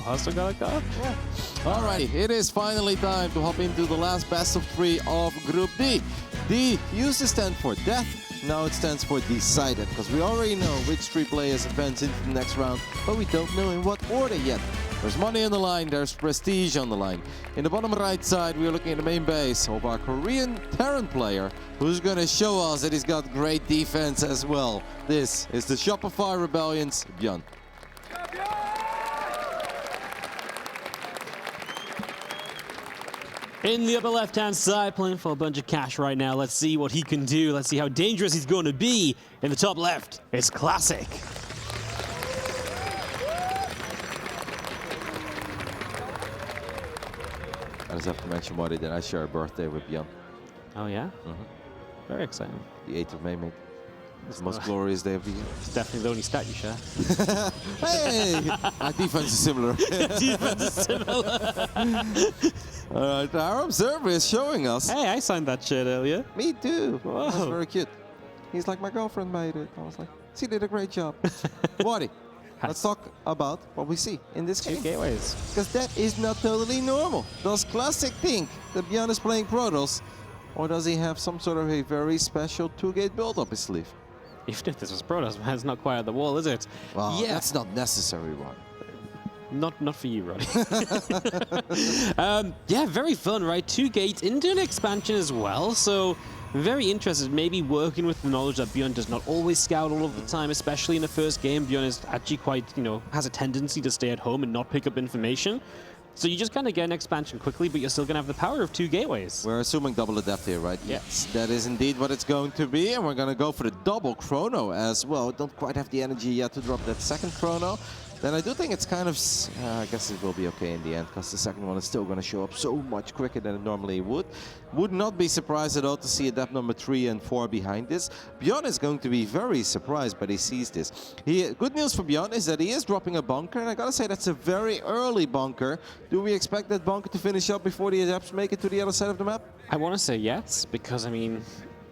Hustle got a car? Yeah. Alrighty, it is finally time to hop into the last best of 3 of Group D. D used to stand for death, now it stands for decided, because we already know which 3 players advance into the next round, but we don't know in what order yet. There's money on the line, there's prestige on the line. In the bottom right side, we're looking at the main base of our Korean Terran player, who's going to show us that he's got great defense as well. This is the Shopify Rebellion's ByuN. In the upper left-hand side, playing for a bunch of cash right now. Let's see what he can do. Let's see how dangerous he's going to be. In the top left, it's Classic. I just have to mention, Marty, that I share a birthday with ByuN. Oh, yeah? Very exciting. The 8th of May, mate. It's the most glorious day of the year. It's definitely the only stat you share. Hey! Our defense is similar. Defense is similar. Alright, our observer is showing us. Hey, I signed that shit earlier. Me too. Whoa. That's very cute. He's like, my girlfriend made it. I was like, she did a great job. Marty, let's talk about what we see in this 2 game. gateways. Because that is not totally normal. Does Classic think that ByuN is playing Protoss? Or does he have some sort of a very special 2-gate build up his sleeve? Even if this was Protoss, man, it's not quite at the wall, is it? Well, yeah, that's not necessary, Ron. Not for you, Roddy. Yeah, very fun, right? 2 gates into an expansion as well, so very interested. Maybe working with the knowledge that ByuN does not always scout all of the time, especially in the first game. ByuN is actually quite, has a tendency to stay at home and not pick up information. So you just kind of get an expansion quickly, but you're still going to have the power of 2 gateways. We're assuming double adept here, right? Yeah. Yes, that is indeed what it's going to be, and we're going to go for the double chrono as well. Don't quite have the energy yet to drop that second chrono. Then I do think it's kind of, I guess it will be okay in the end, because the second one is still going to show up so much quicker than it normally would. Would not be surprised at all to see adept number 3 and 4 behind this. ByuN is going to be very surprised, but he sees this. Good news for ByuN is that he is dropping a bunker, and I gotta say that's a very early bunker. Do we expect that bunker to finish up before the adepts make it to the other side of the map? I want to say yes, because, I mean,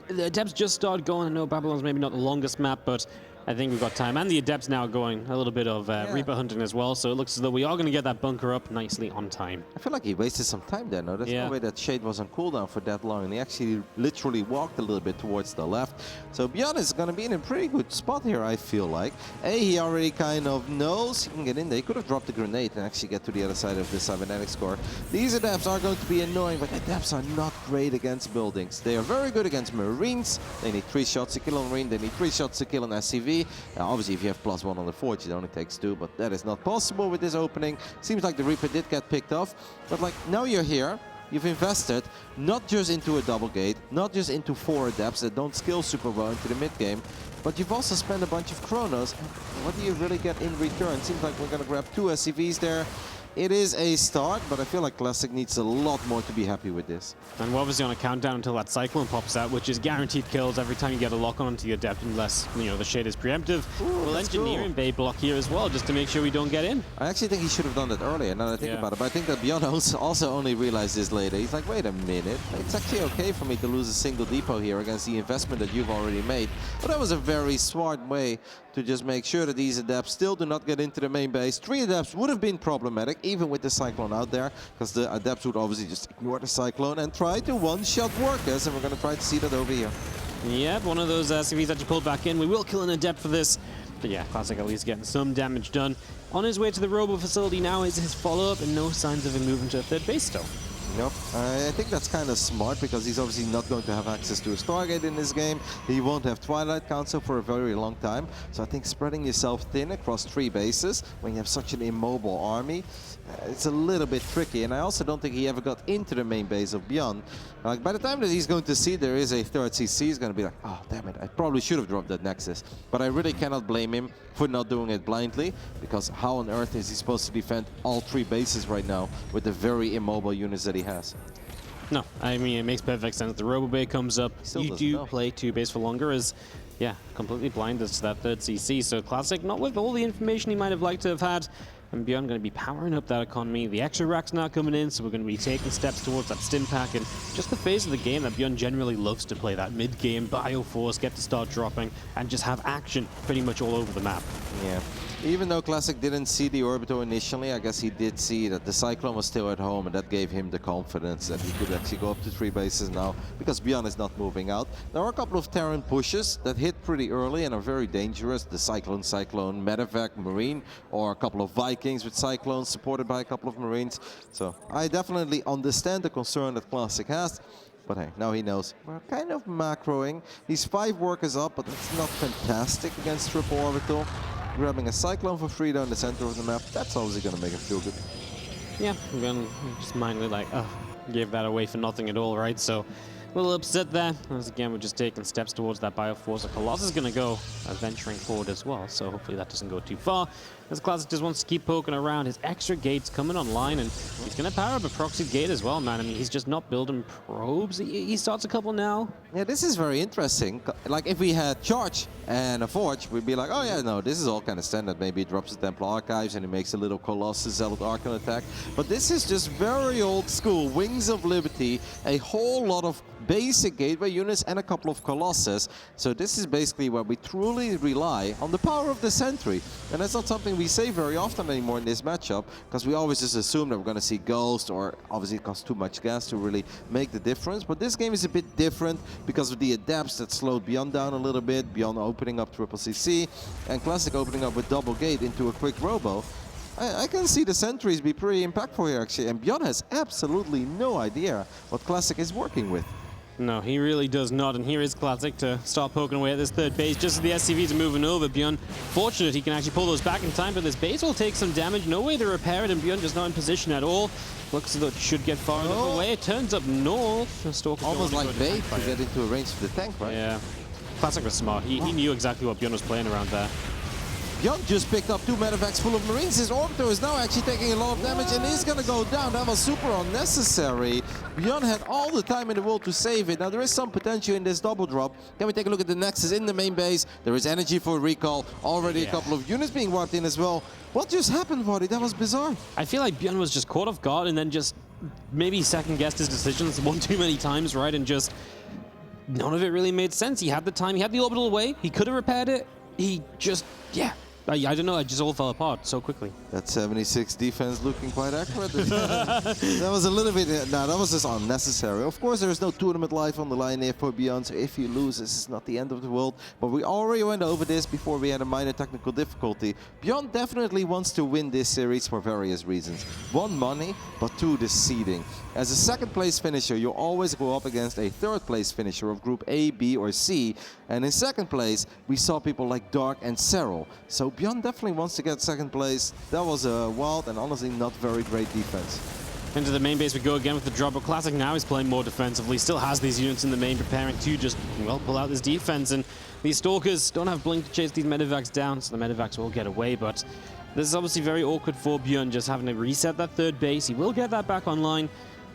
the adepts just started going. I know Babylon's maybe not the longest map, but I think we've got time. And the adepts now going a little bit of Reaper hunting as well, so it looks as though we are going to get that bunker up nicely on time. I feel like he wasted some time there. No, there's no way that Shade was on cooldown for that long, and he actually literally walked a little bit towards the left. So ByuN is going to be in a pretty good spot here, I feel like. He already kind of knows he can get in there. He could have dropped the grenade and actually get to the other side of the cybernetics core. These adepts are going to be annoying, but adepts are not great against buildings. They are very good against Marines. They need 3 shots to kill a Marine. They need 3 shots to kill an SCV. Obviously, if you have +1 on the forge, it only takes 2, but that is not possible with this opening. Seems like the Reaper did get picked off, but like now you're here, you've invested not just into a double gate, not just into 4 adepts that don't skill super well into the mid game, but you've also spent a bunch of chronos. What do you really get in return? Seems like we're gonna grab 2 SCVs there. It is a start, but I feel like Classic needs a lot more to be happy with this. And we're obviously on a countdown until that Cyclone pops out, which is guaranteed kills every time you get a lock-on onto the Adept, unless, the Shade is preemptive. We'll engineer in Bay block here as well, just to make sure we don't get in. I actually think he should have done that earlier, now that I think about it. But I think that ByuN also only realized this later. He's like, wait a minute, it's actually okay for me to lose a single depot here against the investment that you've already made. But that was a very smart way to just make sure that these adepts still do not get into the main base. 3 adepts would have been problematic, even with the Cyclone out there, because the adepts would obviously just ignore the Cyclone and try to one-shot workers, and we're going to try to see that over here. Yep, one of those CVs that you pulled back in. We will kill an adept for this. But yeah, Classic at least getting some damage done. On his way to the Robo facility now is his follow-up, and no signs of him moving to a 3rd base still. Nope. I think that's kind of smart, because he's obviously not going to have access to a Stargate in this game. He won't have Twilight Council for a very long time. So I think spreading yourself thin across 3 bases when you have such an immobile army, it's a little bit tricky. And I also don't think he ever got into the main base of ByuN. Like, by the time that he's going to see there is a 3rd CC, he's going to be like, oh, damn it, I probably should have dropped that Nexus. But I really cannot blame him for not doing it blindly, because how on earth is he supposed to defend all 3 bases right now with the very immobile units that he has? No, I mean, it makes perfect sense. The Robo Bay comes up, you do play 2 base for longer, as completely blind as to that 3rd CC. So Classic, not with all the information he might have liked to have had. And ByuN going to be powering up that economy. The extra racks now coming in, so we're going to be taking steps towards that stim pack, and just the phase of the game that ByuN generally loves to play, that mid-game Bioforce, get to start dropping, and just have action pretty much all over the map. Yeah. Even though Classic didn't see the Orbital initially, I guess he did see that the Cyclone was still at home, and that gave him the confidence that he could actually go up to 3 bases now, because ByuN is not moving out. There are a couple of Terran pushes that hit pretty early and are very dangerous. The Cyclone, Medevac, Marine, or a couple of Vikings with Cyclones supported by a couple of Marines. So I definitely understand the concern that Classic has. But hey, now he knows. We're kind of macroing. He's 5 workers up, but it's not fantastic against Triple Orbital. Grabbing a Cyclone for free down the center of the map, that's obviously going to make him feel good. Yeah, I'm going to just mindly like, gave that away for nothing at all, right? So a little upset there. As again, we're just taking steps towards that Bioforce. Colossus is going to go venturing forward as well, so hopefully that doesn't go too far. As Classic just wants to keep poking around. His extra gate's coming online, and he's going to power up a proxy gate as well, man. I mean, he's just not building probes. He starts a couple now. Yeah, this is very interesting. Like, if we had Charge and a Forge, we'd be like, oh yeah, no, this is all kind of standard. Maybe he drops the Temple Archives and he makes a little Colossus Zealot Archon attack. But this is just very old school. Wings of Liberty, a whole lot of basic gateway units and a couple of Colossus. So this is basically where we truly rely on the power of the Sentry. And that's not something we say very often anymore in this matchup, because we always just assume that we're going to see Ghost, or obviously it costs too much gas to really make the difference. But this game is a bit different because of the adapts that slowed ByuN down a little bit. ByuN opening up triple CC and Classic opening up with double gate into a quick robo. I can see the sentries be pretty impactful here actually, and ByuN has absolutely no idea what Classic is working with. No, he really does not, and here is Classic to start poking away at this third base. Just as the SCVs are moving over, ByuN, fortunate he can actually pull those back in time, but this base will take some damage. No way to repair it, and ByuN just not in position at all. Looks as though it should get far enough away. It turns up north. Almost like bait to get into a range for the tank, right? Yeah. Classic was smart. He knew exactly what ByuN was playing around there. ByuN just picked up 2 medevacs full of Marines. His Orbital is now actually taking a lot of damage, and he's going to go down. That was super unnecessary. ByuN had all the time in the world to save it. Now, there is some potential in this double drop. Can we take a look at the Nexus in the main base? There is energy for recall. Already a couple of units being wiped in as well. What just happened, Vardy? That was bizarre. I feel like ByuN was just caught off guard and then just maybe second-guessed his decisions one too many times, right? And just none of it really made sense. He had the time. He had the orbital away. He could have repaired it. He just, yeah. I don't know, it just all fell apart so quickly. That 76 defense looking quite accurate. That was a little bit, no, that was just unnecessary. Of course, there is no tournament life on the line here for ByuN, so if you lose, this is not the end of the world. But we already went over this before we had a minor technical difficulty. ByuN definitely wants to win this series for various reasons. 1, money, but 2, the seeding. As a second place finisher, you always go up against a third place finisher of group A, B, or C. And in second place, we saw people like Dark and Serral. So ByuN definitely wants to get second place. That was a wild and honestly not very great defense. Into the main base we go again with the drop, but Classic now is playing more defensively. Still has these units in the main, preparing to just, well, pull out this defense. And these Stalkers don't have Blink to chase these medevacs down, so the medevacs will get away. But this is obviously very awkward for ByuN, just having to reset that third base. He will get that back online.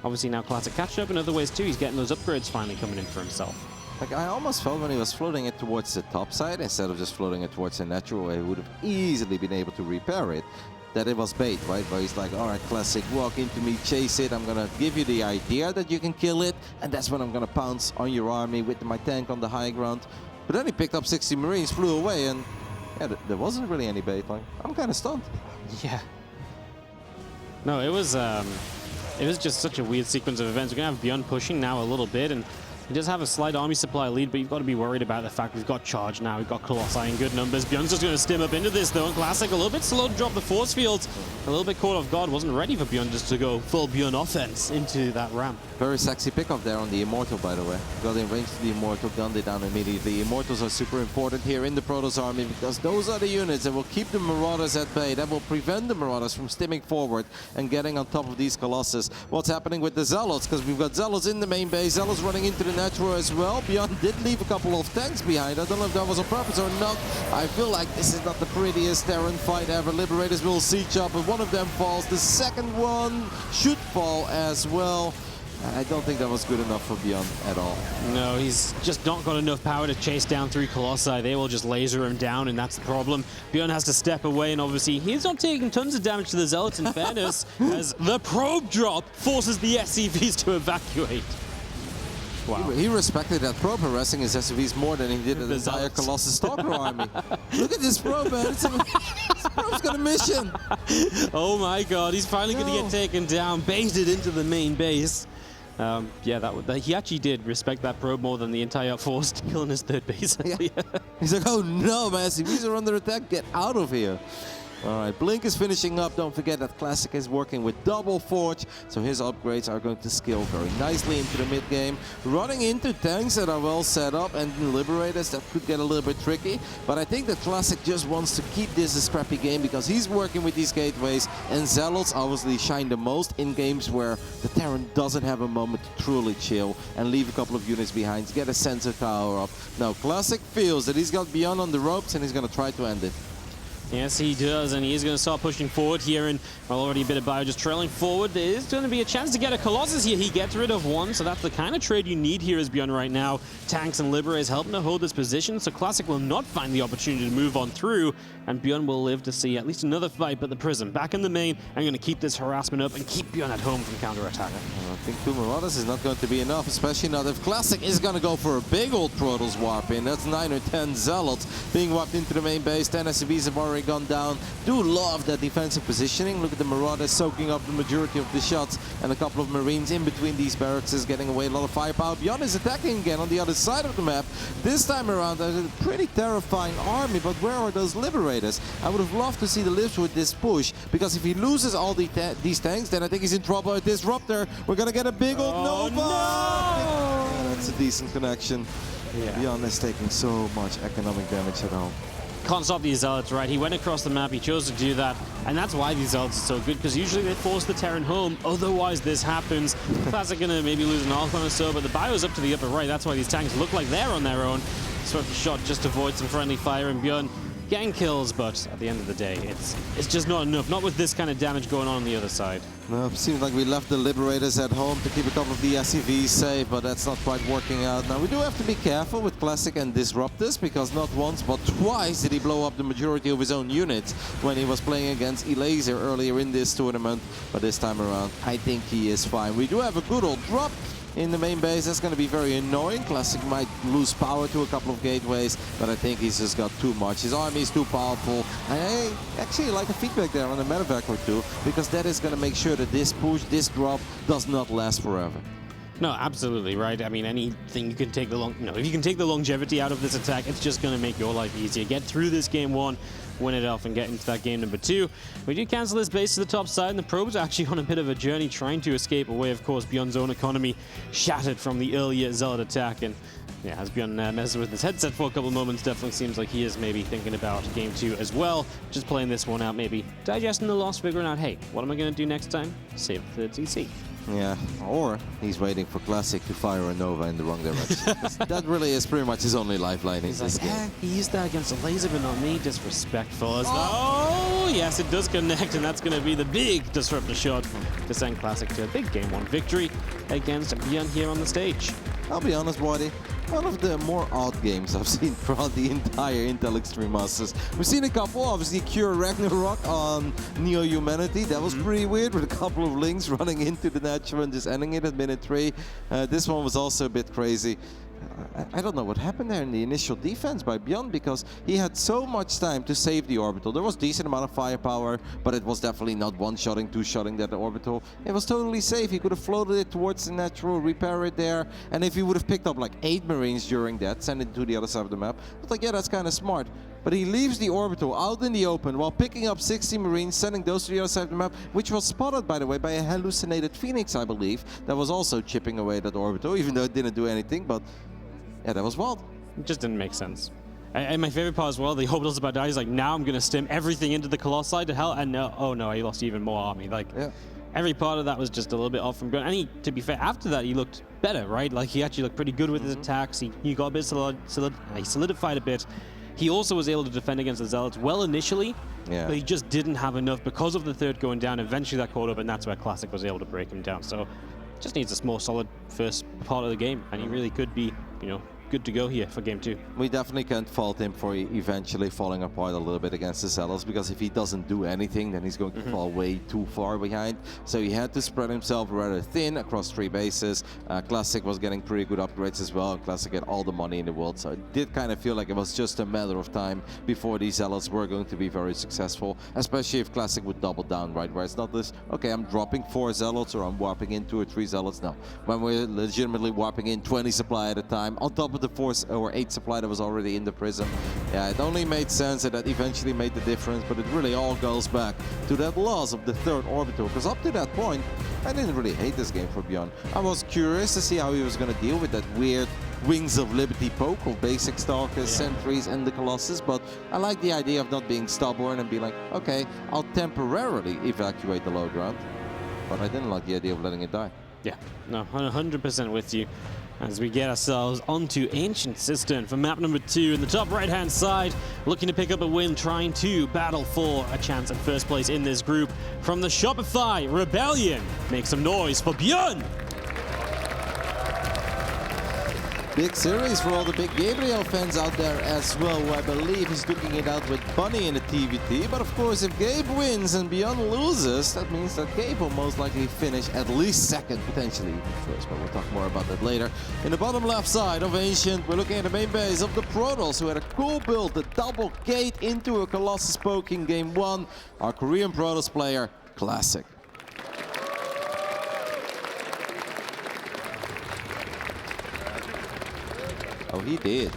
Obviously now Classic catch up in other ways too. He's getting those upgrades finally coming in for himself. Like, I almost felt when he was floating it towards the top side, instead of just floating it towards the natural way, he would have easily been able to repair it, that it was bait, right? Where he's like, all right, Classic, walk into me, chase it. I'm going to give you the idea that you can kill it, and that's when I'm going to pounce on your army with my tank on the high ground. But then he picked up 60 Marines, flew away, and yeah, there wasn't really any bait. Like, I'm kind of stunned. Yeah. No, it was just such a weird sequence of events. We're going to have ByuN pushing now a little bit, and he does have a slight army supply lead, but you've got to be worried about the fact we've got Charge now, we've got Colossi in good numbers. ByuN's just going to stim up into this though, and Classic a little bit slow to drop the force fields. A little bit caught off guard, wasn't ready for ByuN just to go full ByuN offense into that ramp. Very sexy pickup there on the Immortal, by the way. Got in range to the Immortal, gunned it down immediately. Immortals are super important here in the Protoss army because those are the units that will keep the Marauders at bay, that will prevent the Marauders from stimming forward and getting on top of these Colossus. What's happening with the Zealots? Because we've got Zealots in the main base, Zealots running into the natural as well. ByuN did leave a couple of tanks behind. I don't know if that was on purpose or not. I feel like this is not the prettiest Terran fight ever. Liberators will siege up, but one of them falls. The second one should fall as well. I don't think that was good enough for ByuN at all. No, he's just not got enough power to chase down 3 Colossi. They will just laser him down, and that's the problem. ByuN has to step away, and obviously he's not taking tons of damage to the Zealots in fairness, as the probe drop forces the SCVs to evacuate. Wow. He respected that probe harassing his SCVs more than he did the entire Colossus Stalker army. Look at this probe, man. It's Bro's got a mission. Oh my god, he's finally going to get taken down, baited into the main base. Yeah, he actually did respect that probe more than the entire force, killing his third base. Yeah. He's like, oh no, man, CVs are under attack, get out of here. All right, Blink is finishing up. Don't forget that Classic is working with double Forge, so his upgrades are going to scale very nicely into the mid game. Running into tanks that are well set up and Liberators, that could get a little bit tricky. But I think that Classic just wants to keep this a scrappy game because he's working with these gateways, and Zealots obviously shine the most in games where the Terran doesn't have a moment to truly chill and leave a couple of units behind, get a sensor tower up. Now Classic feels that he's got ByuN on the ropes and he's going to try to end it. Yes, he does, and he is going to start pushing forward here, and well, already a bit of Bio just trailing forward. There is going to be a chance to get a Colossus here. He gets rid of one, so that's the kind of trade you need here as ByuN right now. Tanks and Liberators helping to hold this position, so Classic will not find the opportunity to move on through, and ByuN will live to see at least another fight, but the Prism back in the main, and going to keep this harassment up and keep ByuN at home from counter-attack. I think 2 Marauders is not going to be enough, especially not if Classic is going to go for a big old Protoss warp in. That's 9 or 10 Zealots being warped into the main base. 10 SCVs have already gone down. Do love that defensive positioning. Look at the Marauders soaking up the majority of the shots, and a couple of Marines in between these barracks is getting away a lot of firepower. ByuN is attacking again on the other side of the map. This time around, there's a pretty terrifying army, but where are those Liberators? I would have loved to see the Libs with this push, because if he loses all these tanks, then I think he's in trouble at Disruptor. We're gonna get a big old Nova! No! Yeah, that's a decent connection. Yeah. ByuN is taking so much economic damage at home. Can't stop these Zealots, right? He went across the map, he chose to do that, and that's why these Zealots are so good, because usually they force the Terran home, otherwise this happens. Classic gonna maybe lose an Archon or so, but the Bio's up to the upper right, that's why these tanks look like they're on their own. Swift shot just to avoid some friendly fire, and ByuN getting kills, but at the end of the day, it's just not enough, not with this kind of damage going on the other side. No, it seems like we left the Liberators at home to keep a couple of the SCVs safe, but that's not quite working out. Now, we do have to be careful with Classic and Disruptors, because not once but twice did he blow up the majority of his own units when he was playing against Elaser earlier in this tournament. But this time around, I think he is fine. We do have a good old drop in the main base. That's going to be very annoying. Classic might lose power to a couple of gateways, but I think he's just got too much. His army is too powerful. And I actually like the feedback there on the medevac or two, because that is going to make sure that this push, this drop, does not last forever. No, absolutely, right? I mean, anything you can take if you can take the longevity out of this attack, it's just going to make your life easier. Get through this game 1, win it off, and get into that game number 2. We do cancel this base to the top side, and the probes are actually on a bit of a journey trying to escape away. Of course, ByuN's own economy shattered from the earlier Zealot attack, and yeah, as ByuN messes with his headset for a couple of moments, definitely seems like he is maybe thinking about game 2 as well. Just playing this one out, maybe digesting the loss, figuring out, hey, what am I going to do next time? Save the third CC. Yeah, or he's waiting for Classic to fire a Nova in the wrong direction. That really is pretty much his only lifeline in this game. He used that against a laser, but not me. Disrespectful. Oh, yes, it does connect, and that's going to be the big disruptor shot to send Classic to a big game 1 victory against ByuN here on the stage. I'll be honest, Waddy. One of the more odd games I've seen throughout the entire Intel Extreme Masters. We've seen a couple, obviously Cure Ragnarok on Neo Humanity. That was pretty weird, with a couple of links running into the natural and just ending it at minute 3. This one was also a bit crazy. I don't know what happened there in the initial defense by ByuN, because he had so much time to save the orbital. There was decent amount of firepower, but it was definitely not one-shotting, two-shotting that orbital. It was totally safe. He could have floated it towards the natural, repair it there, and if he would have picked up like 8 Marines during that, send it to the other side of the map, I was like, yeah, that's kind of smart. But he leaves the orbital out in the open while picking up 60 Marines, sending those to the other side of the map, which was spotted, by the way, by a hallucinated Phoenix, I believe, that was also chipping away that orbital, even though it didn't do anything, but yeah, that was wild. It just didn't make sense. And my favorite part as well, the orbital's about to die. He's like, now I'm going to stim everything into the Colossi to hell. And no, oh no, he lost even more army. Like, yeah. Every part of that was just a little bit off from ByuN. And he, to be fair, after that, he looked better, right? Like, he actually looked pretty good with his attacks. He got a bit he solidified a bit. He also was able to defend against the Zealots well initially, but he just didn't have enough because of the third going down. Eventually that caught up, and that's where Classic was able to break him down. So just needs a more solid first part of the game, and he really could be, you know, good to go here for game 2. We definitely can't fault him for eventually falling apart a little bit against the Zealots, because if he doesn't do anything, then he's going to fall way too far behind. So he had to spread himself rather thin across 3 bases. Classic was getting pretty good upgrades as well. Classic had all the money in the world, so it did kind of feel like it was just a matter of time before these Zealots were going to be very successful, especially if Classic would double down, right? Where it's not this, okay, I'm dropping 4 Zealots or I'm warping in 2 or 3 Zealots. No, when we're legitimately warping in 20 supply at a time, on top of the 4 or 8 supply that was already in the prism. Yeah, it only made sense, and that eventually made the difference, but it really all goes back to that loss of the 3rd orbital, because up to that point, I didn't really hate this game for ByuN. I was curious to see how he was going to deal with that weird Wings of Liberty poke of basic Stalkers, Sentries, and the Colossus, but I like the idea of not being stubborn and be like, okay, I'll temporarily evacuate the low ground, but I didn't like the idea of letting it die. Yeah, no, 100% with you. As we get ourselves onto Ancient Cistern for map number 2 in the top right-hand side, looking to pick up a win, trying to battle for a chance at first place in this group. From the Shopify Rebellion, make some noise for ByuN! Big series for all the big Gabriel fans out there as well, who I believe is duking it out with Bunny in the TVT. But of course, if Gabe wins and ByuN loses, that means that Gabe will most likely finish at least 2nd, potentially even 1st, but we'll talk more about that later. In the bottom left side of Ancient, we're looking at the main base of the Protoss, who had a cool build, the double gate into a Colossus poke in game 1. Our Korean Protoss player, Classic. Oh, he did.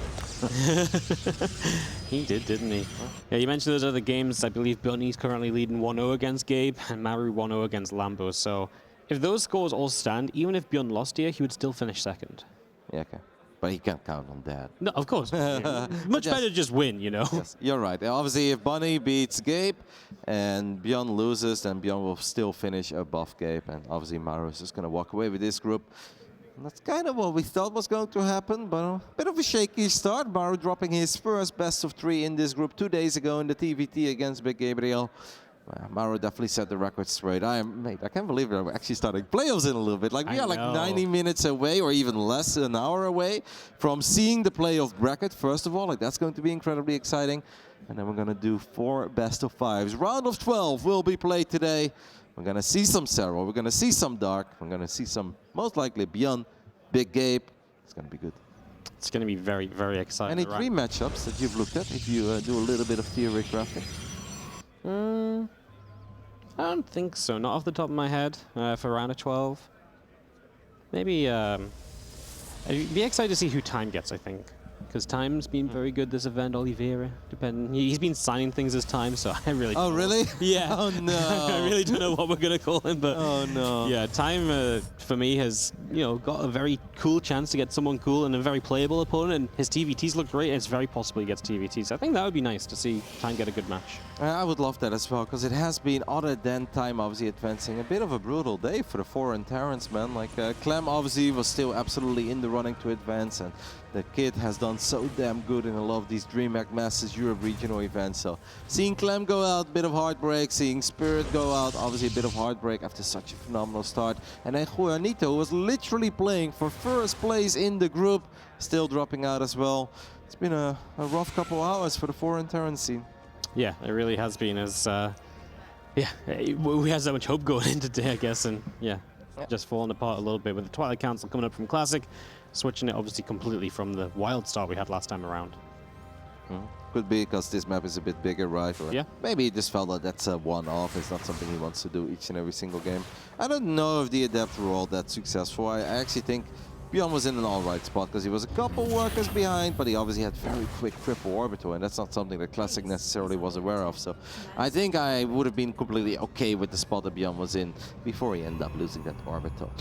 He did, didn't he? Yeah, you mentioned those other games. I believe ByuN's currently leading 1-0 against Gabe and Maru 1-0 against Lambo. So if those scores all stand, even if ByuN lost here, he would still finish 2nd. Yeah, okay. But he can't count on that. No, of course. Much better to just win, you know? Yes, you're right. Obviously, if Bunny beats Gabe and ByuN loses, then ByuN will still finish above Gabe. And obviously, Maru is just going to walk away with this group. And that's kind of what we thought was going to happen, but a bit of a shaky start. Maru dropping his first best of 3 in this group 2 days ago in the TVT against Big Gabriel. Maru definitely set the record straight. I can't believe we're actually starting playoffs in a little bit. Like, we are like 90 minutes away, or even less, an hour away from seeing the playoff bracket, first of all. Like, that's going to be incredibly exciting. And then we're going to do 4 best of 5s. Round of 12 will be played today. We're going to see some Serral, we're going to see some Dark, we're going to see some, most likely, ByuN, Big Gabe. It's going to be good. It's going to be very, very exciting. Any 3 matchups that you've looked at, if you do a little bit of theory crafting? I don't think so, not off the top of my head, for round of 12. Maybe, I'd be excited to see who Time gets, I think. Because Time's been very good this event, Oliveira, depending. He's been signing things this time, so I really don't know. Really? Yeah. Oh, no. I really don't know what we're going to call him, but... Oh, no. Yeah, Time, for me, has, you know, got a very cool chance to get someone cool and a very playable opponent, and his TVTs look great, and it's very possible he gets TVTs. I think that would be nice to see Time get a good match. I would love that as well, because it has been, other than Time obviously advancing, a bit of a brutal day for the foreign Terrans, man. Like, Clem obviously was still absolutely in the running to advance, and the kid has done so damn good in a lot of these DreamHack Masters Europe regional events. So seeing Clem go out, bit of heartbreak. Seeing Spirit go out, obviously a bit of heartbreak after such a phenomenal start. And then Juanito was literally playing for first place in the group, still dropping out as well. It's been a rough couple hours for the foreign Terran scene. Yeah, it really has been. As yeah, we had so much hope going in today, I guess, and yeah, just falling apart a little bit with the Twilight Council coming up from Classic. Switching it obviously completely from the wild start we had last time around. Could be because this map is a bit bigger, right? Or yeah. Maybe he just felt that that's a one-off. It's not something he wants to do each and every single game. I don't know if the Adept were all that successful. I actually think ByuN was in an alright spot because he was a couple workers behind, but he obviously had very quick triple orbital, and that's not something that Classic necessarily was aware of. So I think I would have been completely okay with the spot that ByuN was in before he ended up losing that orbital.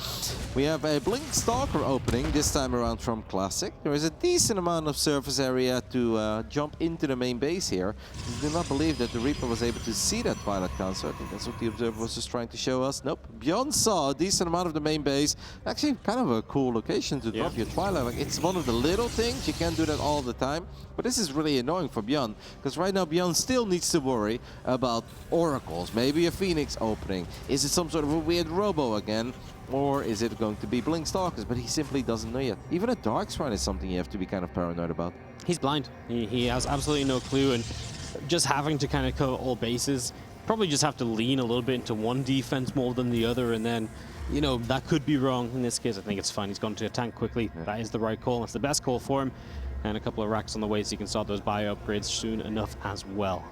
We have a Blink Stalker opening this time around from Classic. There is a decent amount of surface area to jump into the main base here. I do not believe that the Reaper was able to see that Twilight Council. I think that's what the Observer was just trying to show us. Nope. ByuN saw a decent amount of the main base. Actually, kind of a cool location information to drop your Twilight. Like, it's one of the little things. You can't do that all the time. But this is really annoying for ByuN, because right now ByuN still needs to worry about oracles. Maybe a Phoenix opening. Is it some sort of a weird robo again? Or is it going to be Blink Stalkers? But he simply doesn't know yet. Even a Dark Shrine is something you have to be kind of paranoid about. He's blind. He has absolutely no clue, and just having to kind of cover all bases, probably just have to lean a little bit into one defense more than the other, and then, you know, that could be wrong. In this case, I think it's fine. He's gone to a tank quickly. Yeah. That is the right call. That's the best call for him. And a couple of racks on the way so he can start those bio upgrades soon enough as well.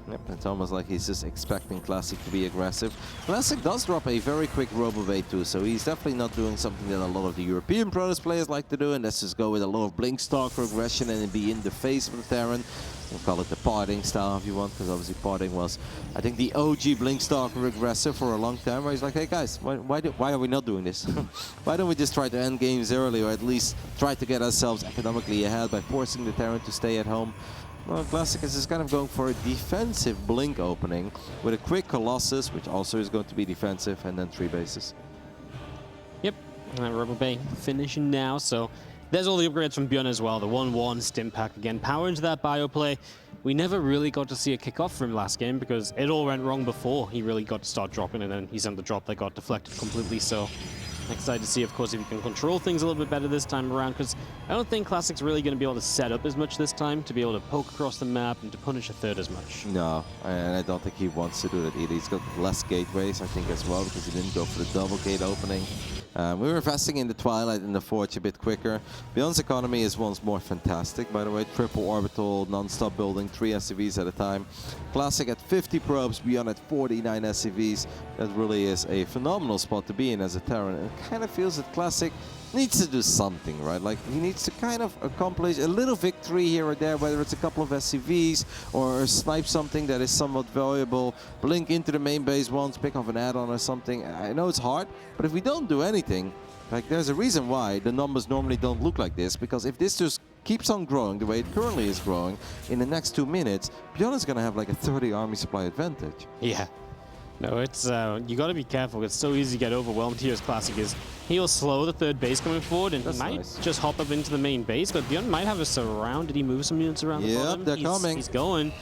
Yep, it's almost like he's just expecting Classic to be aggressive. Classic does drop a very quick Robo-Bait too, so he's definitely not doing something that a lot of the European Protoss players like to do, and that's just go with a lot of Blink Stalker aggression and be in the face of the Terran. We'll call it the parting style if you want, because obviously parting was, I think, the OG Blink Stalker aggressor for a long time, where he's like, hey guys, why are we not doing this? Why don't we just try to end games early, or at least try to get ourselves economically ahead by forcing the Terran to stay at home? Well, Classic is just kind of going for a defensive Blink opening with a quick Colossus, which also is going to be defensive, and then 3 bases. Yep, Robo Bay finishing now, so there's all the upgrades from ByuN as well. The 1-1 Stim Pack again, power into that bio play. We never really got to see a kickoff from last game because it all went wrong before he really got to start dropping, and then he sent the drop that got deflected completely. So excited to see, of course, if he can control things a little bit better this time around, because I don't think Classic's really going to be able to set up as much this time to be able to poke across the map and to punish a third as much. No, and I don't think he wants to do that either. He's got less gateways, I think, as well, because he didn't go for the double gate opening. We were investing in the Twilight and the Forge a bit quicker. ByuN's economy is once more fantastic, by the way. Triple orbital, non-stop building, 3 SCVs at a time. Classic at 50 probes, ByuN at 49 SCVs. That really is a phenomenal spot to be in as a Terran. It kind of feels that Classic needs to do something, right? Like, he needs to kind of accomplish a little victory here or there, whether it's a couple of SCVs or snipe something that is somewhat valuable, blink into the main base once, pick off an add-on or something. I know it's hard, but if we don't do anything, like, there's a reason why the numbers normally don't look like this, because if this just keeps on growing the way it currently is growing, in the next 2 minutes, ByuN is going to have like a 30 army supply advantage. Yeah. No, it's you got to be careful. It's so easy to get overwhelmed here as Classic is. He'll slow the third base coming forward, and he might just hop up into the main base, but ByuN might have a surround. Did he move some units around the bottom? Yep, they're coming. He's going.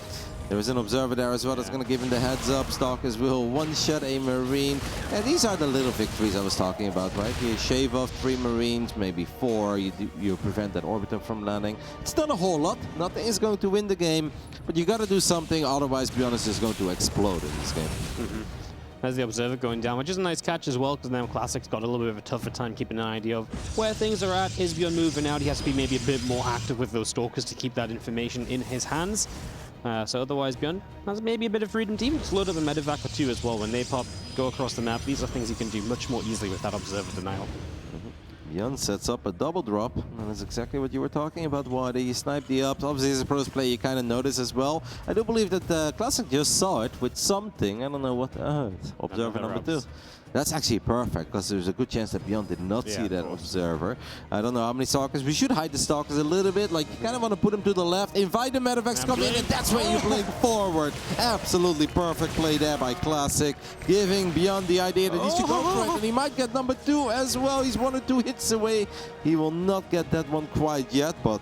There is an observer there as well that's going to give him the heads up. Stalkers will one-shot a Marine. And these are the little victories I was talking about, right? You shave off 3 Marines, maybe 4. You prevent that Orbiter from landing. It's not a whole lot. Nothing is going to win the game. But you got to do something, otherwise ByuN is just going to explode in this game. There's the Observer going down, which is a nice catch as well, because now Classic's got a little bit of a tougher time keeping an idea of where things are at. Is ByuN moving out? He has to be maybe a bit more active with those Stalkers to keep that information in his hands. So otherwise, ByuN has maybe a bit of freedom to even just load up a Medevac or 2 as well. When they pop, go across the map, these are things you can do much more easily with that Observer denial. ByuN sets up a double drop, and that's exactly what you were talking about, Wadi. You snipe the ups. Obviously, as a Protoss player, you kind of notice as well. I do believe that Classic just saw it with something. I don't know what. Observer number 2. That's actually perfect, because there's a good chance that ByuN did not see that Observer. I don't know how many Stalkers. We should hide the Stalkers a little bit. Like, you kind of want to put them to the left, invite the Medevacs come in, and that's where you blink forward. Absolutely perfect play there by Classic, giving ByuN the idea that he should go for it, and he might get number 2 as well. He's 1 or 2 hits away. He will not get that one quite yet, but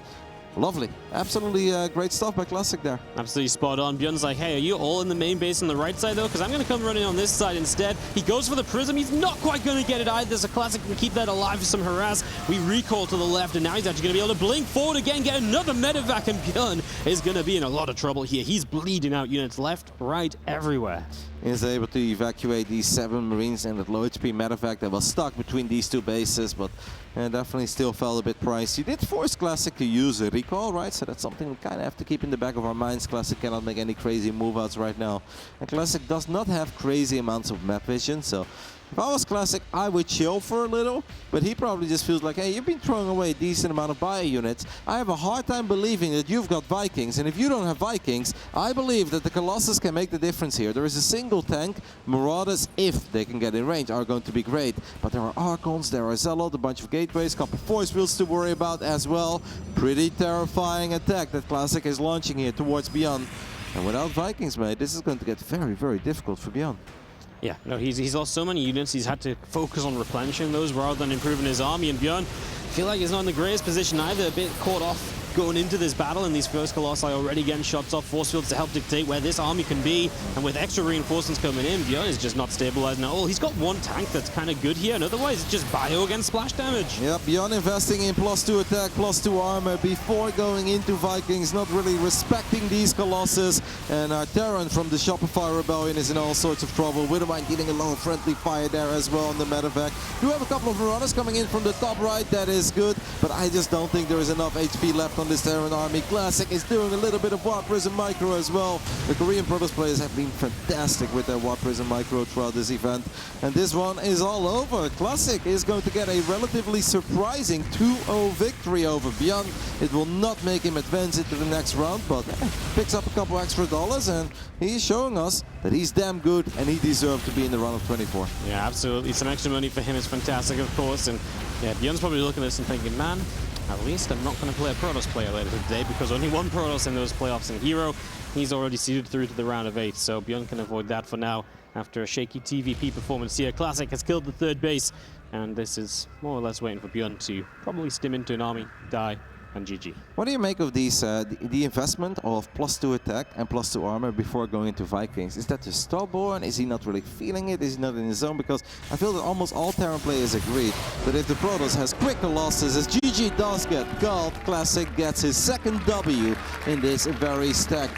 lovely. Absolutely great stuff by Classic there. Absolutely spot on. ByuN's like, hey, are you all in the main base on the right side, though? Because I'm going to come running on this side instead. He goes for the Prism. He's not quite going to get it either, so Classic can keep that alive for some harass. We recall to the left, and now he's actually going to be able to blink forward again, get another Medevac, and ByuN is going to be in a lot of trouble here. He's bleeding out units left, right, everywhere. Is able to evacuate these 7 Marines and that low HP Medevac that was stuck between these 2 bases, but definitely still felt a bit pricey. You did force Classic to use a recall, right? So that's something we kind of have to keep in the back of our minds. Classic cannot make any crazy move-outs right now. And Classic does not have crazy amounts of map vision, so if I was Classic, I would chill for a little, but he probably just feels like, hey, you've been throwing away a decent amount of bio units. I have a hard time believing that you've got Vikings, and if you don't have Vikings, I believe that the Colossus can make the difference here. There is a single tank. Marauders, if they can get in range, are going to be great, but there are Archons, there are Zealot, a bunch of gateways, a couple force fields to worry about as well. Pretty terrifying attack that Classic is launching here towards ByuN. And without Vikings, mate, this is going to get very, very difficult for ByuN. Yeah, no, he's lost so many units, he's had to focus on replenishing those rather than improving his army, and ByuN, I feel like he's not in the greatest position either, a bit caught off going into this battle, and these first Colossi already getting shots off force fields to help dictate where this army can be, and with extra reinforcements coming in, ByuN is just not stabilizing at all. He's got one tank that's kind of good here, and otherwise it's just bio against splash damage. Yep, ByuN investing in +2 attack, +2 armor before going into Vikings, not really respecting these Colossus, and our Terran from the Shopify Rebellion is in all sorts of trouble. Widowmine dealing a lot of friendly fire there as well on the medevac. Do have a couple of Marauders coming in from the top right, that is good, but I just don't think there is enough HP left on this Terran army. Classic is doing a little bit of Warp Prism Micro as well. The Korean Protoss players have been fantastic with their Warp Prism Micro throughout this event, and this one is all over. Classic is going to get a relatively surprising 2-0 victory over ByuN. It will not make him advance into the next round, but picks up a couple extra dollars, and he's showing us that he's damn good and he deserves to be in the round of 24. Yeah, absolutely. Some extra money for him is fantastic, of course, and yeah, ByuN's probably looking at this and thinking, man, at least I'm not going to play a Protoss player later today, because only one Protoss in those playoffs in Hero. He's already seeded through to the round of 8, so ByuN can avoid that for now. After a shaky TVP performance here, Classic has killed the third base, and this is more or less waiting for ByuN to probably stim into an army, die, and GG. What do you make of these the investment of +2 attack and +2 armor before going into Vikings? Is that just stubborn? Is he not really feeling it? Is he not in his zone? Because I feel that almost all Terran players agree that if the Protoss has quicker losses, as GG does get called, Classic gets his second W in this very stacked